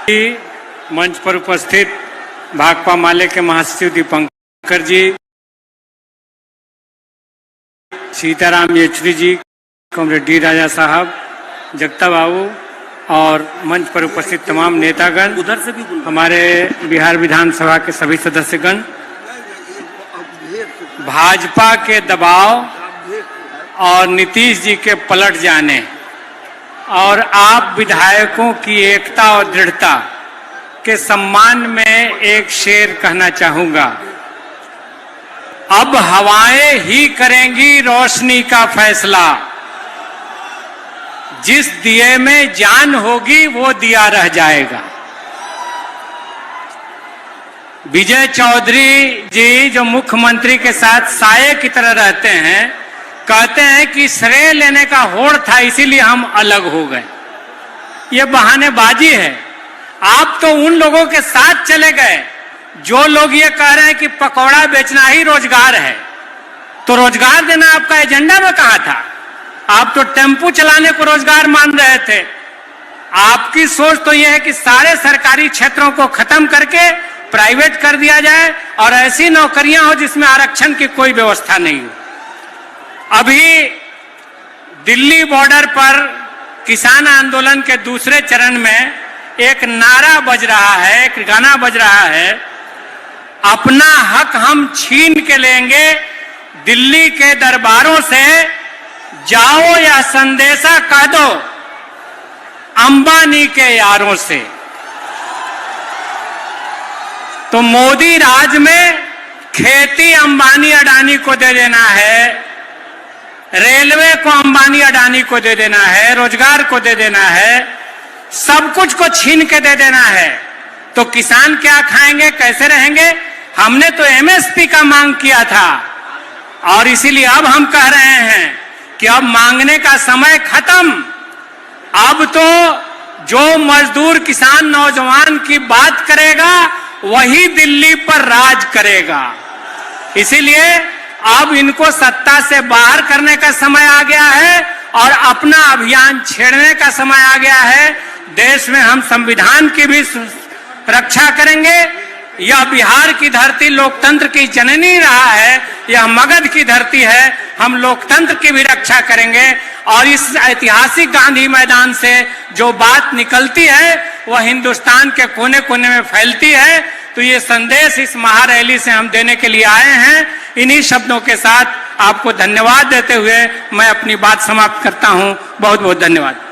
मंच पर उपस्थित भाकपा माले के महासचिव दीपंकर जी, सीताराम येचुरी जी, कॉमरेड डी राजा साहब, जगता बाबू और मंच पर उपस्थित तमाम नेतागण, उधर से भी हमारे बिहार विधानसभा के सभी सदस्यगण, भाजपा के दबाव और नीतीश जी के पलट जाने और आप विधायकों की एकता और दृढ़ता के सम्मान में एक शेर कहना चाहूंगा। अब हवाएं ही करेंगी रोशनी का फैसला, जिस दिए में जान होगी वो दिया रह जाएगा। विजय चौधरी जी जो मुख्यमंत्री के साथ साये की तरह रहते हैं, कहते हैं कि श्रेय लेने का होड़ था इसीलिए हम अलग हो गए। ये बहानेबाजी है। आप तो उन लोगों के साथ चले गए जो लोग ये कह रहे हैं कि पकौड़ा बेचना ही रोजगार है। तो रोजगार देना आपका एजेंडा में कहा था? आप तो टेम्पू चलाने को रोजगार मान रहे थे। आपकी सोच तो यह है कि सारे सरकारी क्षेत्रों को खत्म करके प्राइवेट कर दिया जाए और ऐसी नौकरियां हो जिसमें आरक्षण की कोई व्यवस्था नहीं हो। अभी दिल्ली बॉर्डर पर किसान आंदोलन के दूसरे चरण में एक नारा बज रहा है, एक गाना बज रहा है, अपना हक हम छीन के लेंगे दिल्ली के दरबारों से, जाओ यह संदेशा कह दो अंबानी के यारों से। तो मोदी राज में खेती अंबानी अडानी को दे देना है, रेलवे को अंबानी अडानी को दे देना है, रोजगार को दे देना है, सब कुछ को छीन के दे देना है। तो किसान क्या खाएंगे, कैसे रहेंगे? हमने तो एमएसपी का मांग किया था और इसीलिए अब हम कह रहे हैं कि अब मांगने का समय खत्म। अब तो जो मजदूर किसान नौजवान की बात करेगा वही दिल्ली पर राज करेगा। इसीलिए अब इनको सत्ता से बाहर करने का समय आ गया है और अपना अभियान छेड़ने का समय आ गया है। देश में हम संविधान की भी रक्षा करेंगे। यह बिहार की धरती लोकतंत्र की जननी रहा है, यह मगध की धरती है, हम लोकतंत्र की भी रक्षा करेंगे। और इस ऐतिहासिक गांधी मैदान से जो बात निकलती है वह हिंदुस्तान के कोने कोने में फैलती है। तो ये संदेश इस महारैली से हम देने के लिए आए हैं। इन्हीं शब्दों के साथ आपको धन्यवाद देते हुए मैं अपनी बात समाप्त करता हूं। बहुत बहुत धन्यवाद।